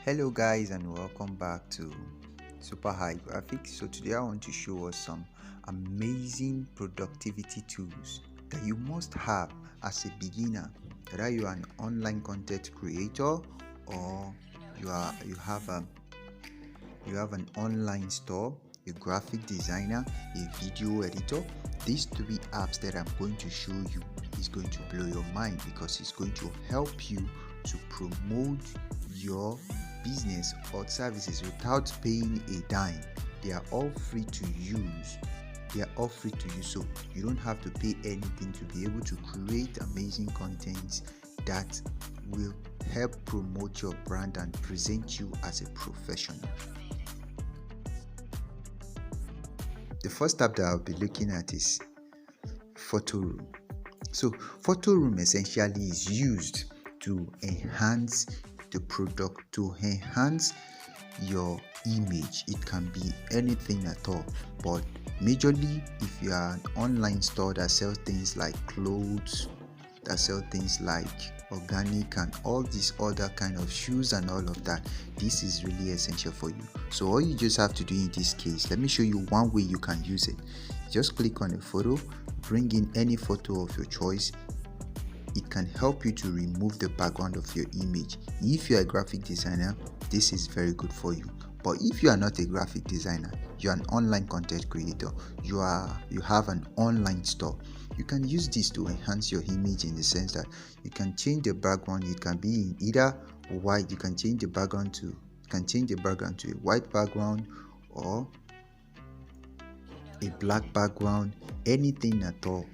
Hello guys, and welcome back to Super High Graphics. So today I want to show us some amazing productivity tools that you must have as a beginner, whether you are an online content creator or you have an online store, a graphic designer, a video editor. These 3 apps that I'm going to show you is going to blow your mind because it's going to help you to promote your business or services without paying a dime. They are all free to use. So you don't have to pay anything to be able to create amazing content that will help promote your brand and present you as a professional. The first app that I'll be looking at is Photoroom. So Photoroom essentially is used to enhance the product, to enhance your image. It can be anything at all, but majorly if you are an online store that sells things like clothes, that sell things like organic and all these other kind of shoes and all of that, this is really essential for you. So all you just have to do in this case, let me show you one way you can use it. Just click on a photo, bring in any photo of your choice. It can help you to remove the background of your image. If you're a graphic designer, this is very good for you. But if you are not a graphic designer, you're an online content creator, you have an online store, you can use this to enhance your image in the sense that you can change the background. It can be in either white, you can change the background to a white background or a black background, anything at all,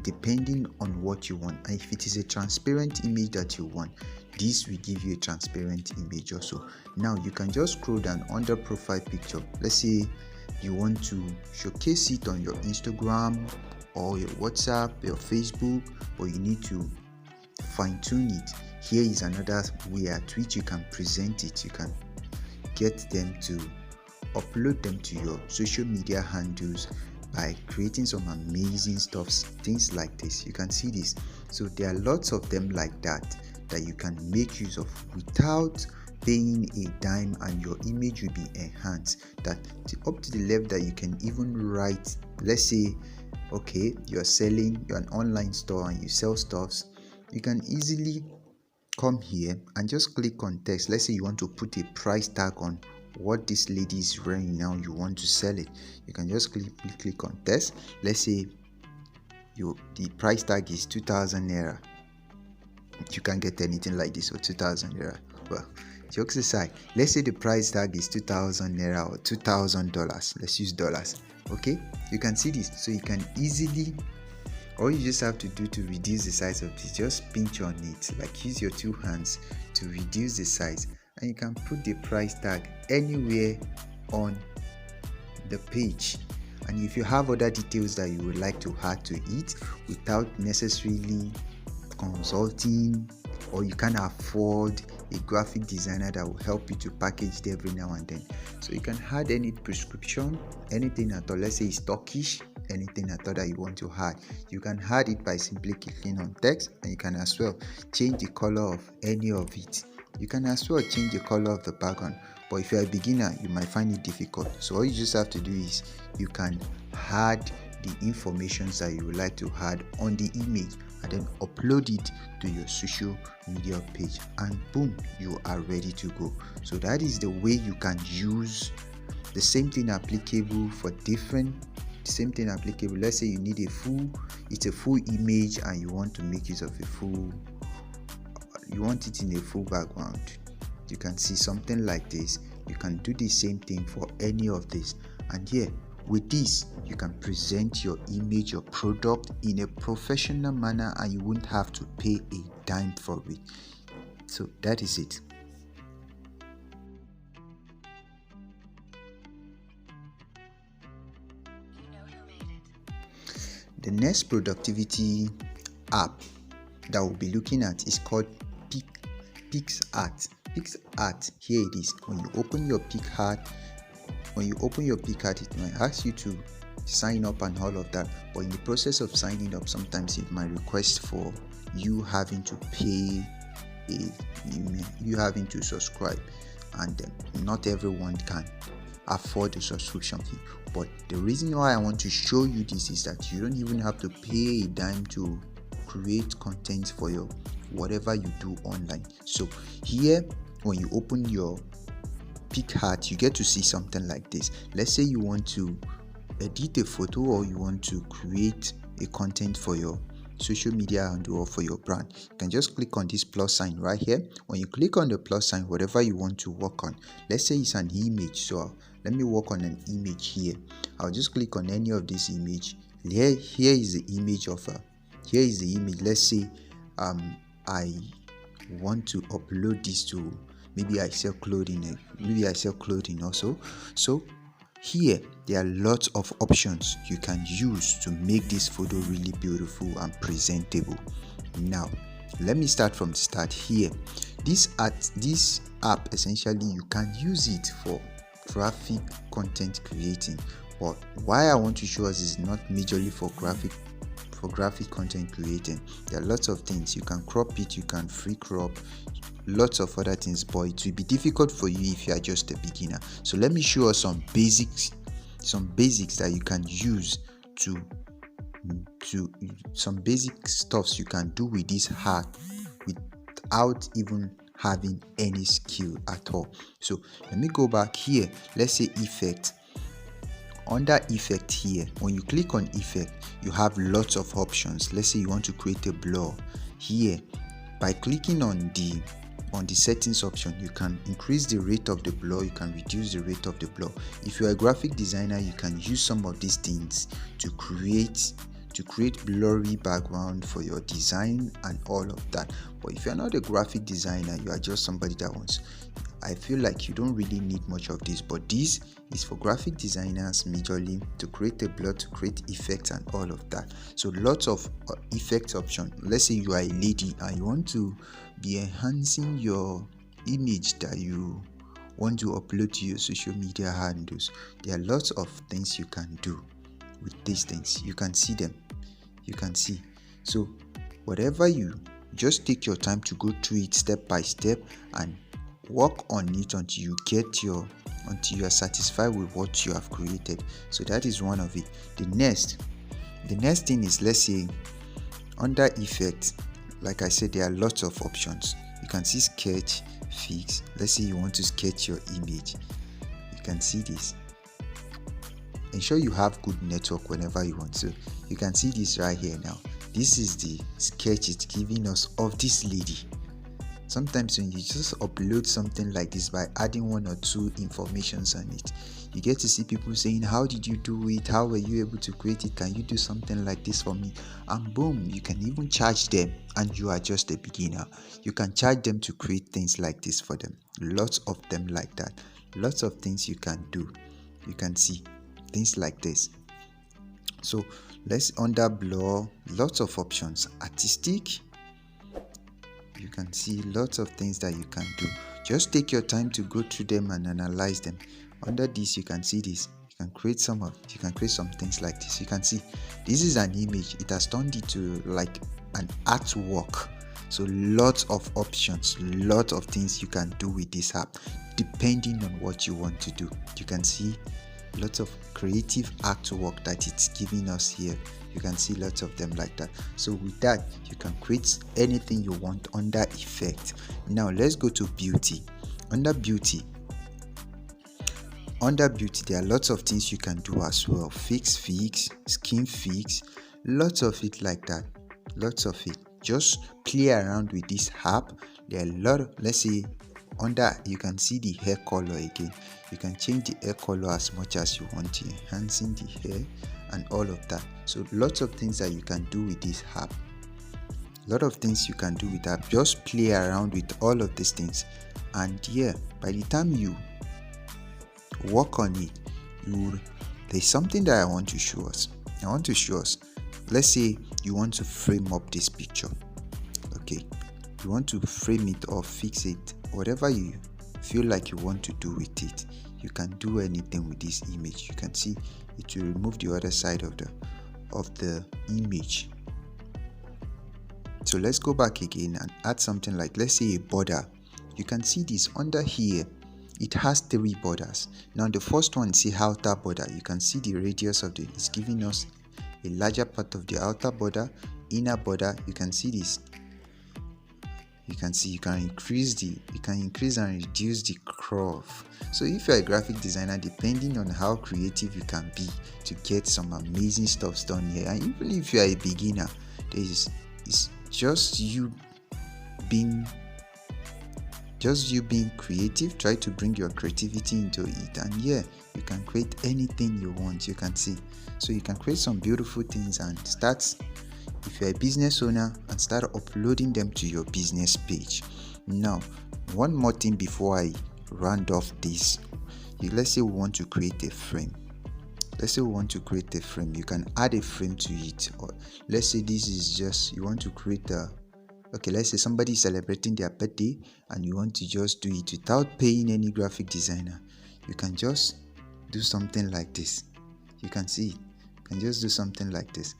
depending on what you want. And if it is a transparent image that you want, this will give you a transparent image also. Now you can just scroll down under profile picture. Let's say you want to showcase it on your Instagram or your WhatsApp, your Facebook, but you need to fine-tune it. Here is another way at which you can present it. You can get them to upload them to your social media handles by creating some amazing stuff, things like this. You can see this. So there are lots of them like that you can make use of without paying a dime, and your image will be enhanced up to the level that you can even write. Let's say, okay, you're an online store and you sell stuffs. You can easily come here and just click on text. Let's say you want to put a price tag on what this lady is wearing now, you want to sell it. You can just click on text. Let's say the price tag is 2,000 naira. You can't get anything like this for 2,000 naira. Well, jokes aside, let's say the price tag is 2,000 naira or $2,000. Let's use dollars. Okay, you can see this. So you can easily, all you just have to do to reduce the size of this, just pinch on it, like use your 2 hands to reduce the size, and you can put the price tag anywhere on the page. And if you have other details that you would like to add to it without necessarily consulting, or you can't afford a graphic designer that will help you to package it every now and then, so you can add any prescription, anything at all. Let's say it's Turkish, anything at all that you want to add, you can add it by simply clicking on text. And you can as well change the color of any of it. You can as well change the color of the background, but if you're a beginner, you might find it difficult. So all you just have to do is you can add the information that you would like to add on the image and then upload it to your social media page, and boom, you are ready to go. So that is the way you can use the same thing applicable for let's say you need a full image and you want to make use of you want it in a full background. You can see something like this. You can do the same thing for any of this, and here with this you can present your image, your product in a professional manner, and you won't have to pay a dime for it. So that is it. The next productivity app that we'll be looking at is called PicsArt. PicsArt, here it is. When you open your PicsArt, it might ask you to sign up and all of that, but in the process of signing up, sometimes it might request for you having to pay you having to subscribe. and not everyone can afford the subscription fee. But the reason why I want to show you this is that you don't even have to pay a dime to create content for your whatever you do online. So here, when you open your PicsArt, you get to see something like this. Let's say you want to edit a photo, or you want to create a content for your social media handle or for your brand. You can just click on this plus sign right here. When you click on the plus sign, whatever you want to work on, let's say it's an image, so let me work on an image here. I'll just click on any of this image. Here is the image of here is the image. Let's say I want to upload this to, maybe I sell clothing, also. So here there are lots of options you can use to make this photo really beautiful and presentable. Now let me start from the start here. This app essentially you can use it for graphic content creating, but why I want to show us is not majorly for graphic content creating. There are lots of things you can crop it, you can free crop, lots of other things, but it will be difficult for you if you are just a beginner. So let me show us some basics that you can use to some basic stuffs you can do with this hack without even having any skill at all. So let me go back here. Let's say effect. Under effect here, when you click on effect, you have lots of options. Let's say you want to create a blur. Here, by clicking on the settings option, you can increase the rate of the blur, you can reduce the rate of the blur. If you're a graphic designer, you can use some of these things to create blurry background for your design and all of that. But if you're not a graphic designer, you are just somebody that wants, I feel like you don't really need much of this, but this is for graphic designers majorly, to create a blur, to create effects and all of that. So lots of effect options. Let's say you are a lady and you want to be enhancing your image that you want to upload to your social media handles. There are lots of things you can do with these things. You can see them, you can see. So whatever, you just take your time to go through it step by step and work on it until you are satisfied with what you have created. So that is one of it. The next thing is, let's say under effect, like I said, there are lots of options. You can see sketch, fix. Let's say you want to sketch your image, you can see this. Ensure you have good network whenever you want. So you can see this right here. Now this is the sketch it's giving us of this lady. Sometimes when you just upload something like this by adding one or two informations on it, you get to see people saying, how did you do it? How were you able to create it? Can you do something like this for me? And boom, you can even charge them, and you are just a beginner. You can charge them to create things like this for them. Lots of them like that. Lots of things you can do. You can see things like this. So let's under blur, lots of options. Artistic, you can see lots of things that you can do. Just take your time to go through them and analyze them. Under this, you can see this. You can create some things like this. You can see this is an image. It has turned it to like an artwork. So lots of options, lots of things you can do with this app depending on what you want to do. You can see lots of creative artwork that it's giving us here. You can see lots of them like that. So with that, you can create anything you want under effect. Now let's go to beauty. Under beauty, there are lots of things you can do as well. Fix, skin fix, lots of it like that. Lots of it. Just play around with this app. There are a lot of, let's say under, you can see the hair color again. You can change the hair color as much as you want, enhancing the hair and all of that. So lots of things that you can do with this app. Just play around with all of these things, and yeah, by the time you work on it, there's something that I want to show us. Let's say you want to frame up this picture. Okay, you want to frame it or fix it, whatever you feel like you want to do with it. You can do anything with this image. You can see it will remove the other side of the image. So let's go back again and add something like, let's say a border. You can see this under here. it has three borders. Now the first one, see outer border, you can see the radius of it's giving us a larger part of the outer border. Inner border, you can see this, you can see you can increase and reduce the curve. So if you're a graphic designer, depending on how creative you can be to get some amazing stuff done here, and even if you are a beginner, it's just you being creative. Try to bring your creativity into it, and yeah, you can create anything you want. You can see, so you can create some beautiful things and start, if you're a business owner, and start uploading them to your business page. Now, one more thing before I round off this. Let's say we want to create a frame. You can add a frame to it. Or let's say this is just, you want to create let's say somebody is celebrating their birthday and you want to just do it without paying any graphic designer. You can just do something like this. You can see it. You can just do something like this.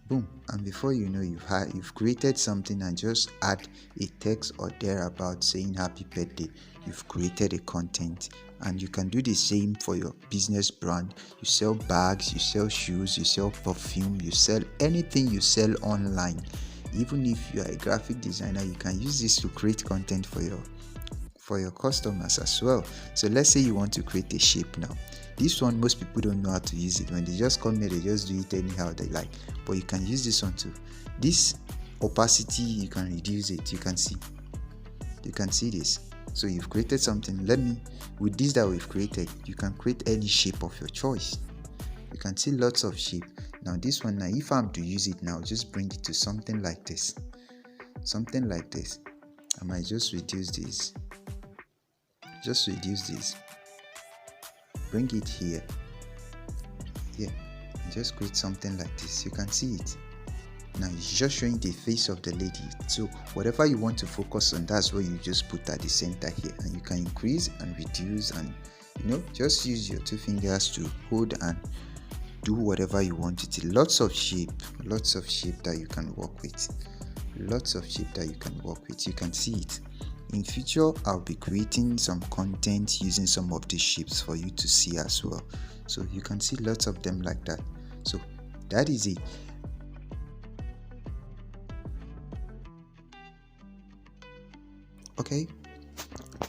Boom, and before you know, you've created something, and just add a text or thereabout saying happy birthday. You've created a content, and you can do the same for your business brand. You sell bags, you sell shoes, you sell perfume, you sell anything you sell online. Even if you are a graphic designer, you can use this to create content for your customers as well. So let's say you want to create a shape now. This one, most people don't know how to use it. When they just come here, they just do it anyhow they like. But you can use this one too. This opacity, you can reduce it. You can see this. So you've created something. With this that we've created, you can create any shape of your choice. You can see lots of shape. Now this one, now if I'm to use it now, just bring it to something like this. I might just reduce this. Bring it here, and just create something like this. You can see it. Now it's just showing the face of the lady. So whatever you want to focus on, that's what you just put at the center here, and you can increase and reduce, and just use your two fingers to hold and do whatever you want it. Lots of shape that you can work with. You can see it. In future, I'll be creating some content using some of these shapes for you to see as well. So you can see lots of them like that. So that is it. Okay,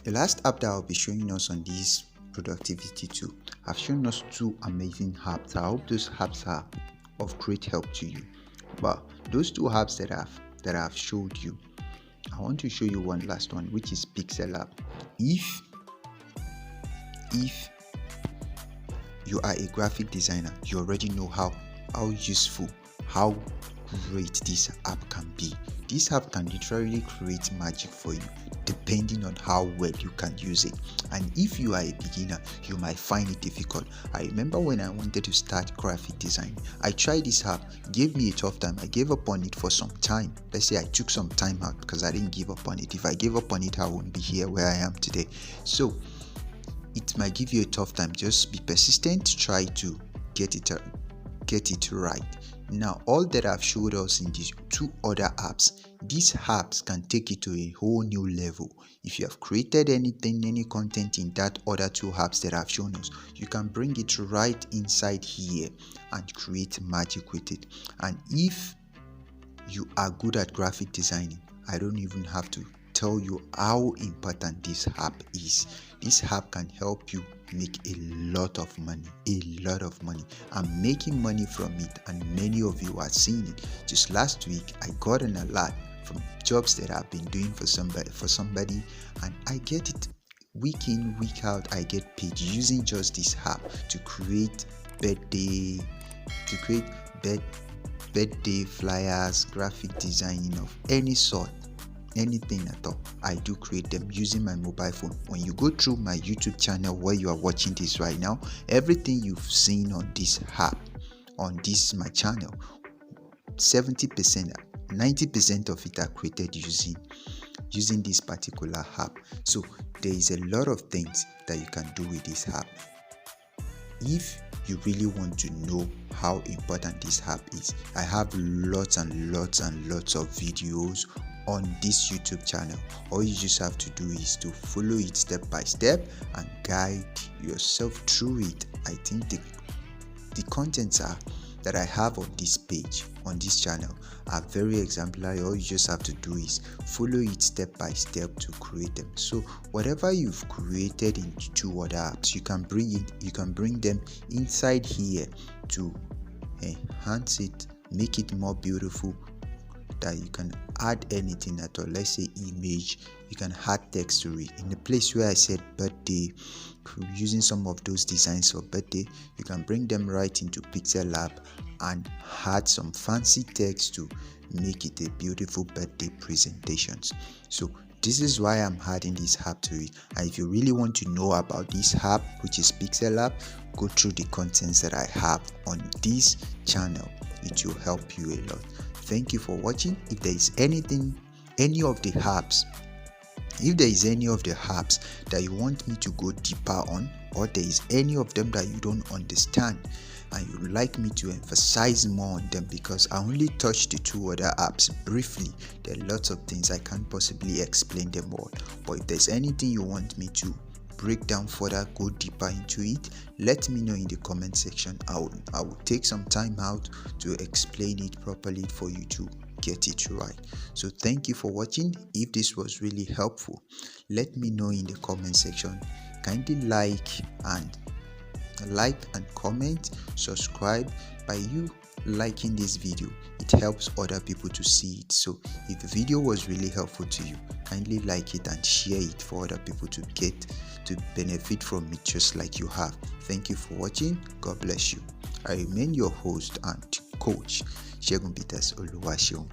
the last app that I'll be showing us on this productivity tool, I've shown us two amazing apps. I hope those apps are of great help to you. But those two apps that I've showed you, I want to show you one last one, which is Pixellab. If you are a graphic designer, you already know how useful, how great this app can be. This app can literally create magic for you, depending on how well you can use it. And if you are a beginner, you might find it difficult. I remember when I wanted to start graphic design, I tried this app, it gave me a tough time. I gave up on it for some time. Let's say I took some time out because I didn't give up on it. If I gave up on it, I wouldn't be here where I am today. So it might give you a tough time. Just be persistent, try to get it right. Now, all that I've showed us in these two other apps, these apps can take you to a whole new level. If you have created anything, any content in that other two apps that I've shown us, you can bring it right inside here and create magic with it. And if you are good at graphic designing, I don't even have to tell you how important this app is. This app can help you make a lot of money. I'm making money from it, and many of you are seeing it. Just last week, I got an alert from jobs that I've been doing for somebody, and I get it week in, week out. I get paid using just this app to create birthday flyers, graphic designing of any sort. Anything at all, I do create them using my mobile phone. When you go through my YouTube channel where you are watching this right now, everything you've seen on this app, on this my channel, 70%, 90% of it are created using this particular app. So there is a lot of things that you can do with this app. If you really want to know how important this app is, I have lots and lots of videos on this YouTube channel. All you just have to do is to follow it step by step and guide yourself through it. I think the contents that I have on this page, on this channel, are very exemplary. All you just have to do is follow it step by step to create them. So whatever you've created in 2 other apps, you can bring them inside here to enhance it, make it more beautiful, that you can add anything at all. Let's say image, you can add text to it. In the place where I said birthday, using some of those designs for birthday, you can bring them right into Pixellab and add some fancy text to make it a beautiful birthday presentations. So this is why I'm adding this app to it. And if you really want to know about this app, which is Pixellab, go through the contents that I have on this channel. It will help you a lot. Thank you for watching. If there is any of the apps that you want me to go deeper on, or there is any of them that you don't understand and you would like me to emphasize more on them, because I only touched the 2 other apps briefly, there are lots of things I can't possibly explain them all. But if there's anything you want me to break down further, go deeper into it, let me know in the comment section. I will take some time out to explain it properly for you to get it right. So thank you for watching. If this was really helpful, let me know in the comment section. Kindly like and comment, subscribe. By you liking this video, it helps other people to see it. So if the video was really helpful to you, kindly like it and share it for other people to benefit from it just like you have. Thank you for watching. God bless you. I remain your host and coach, Segun Peters Oluwaseun.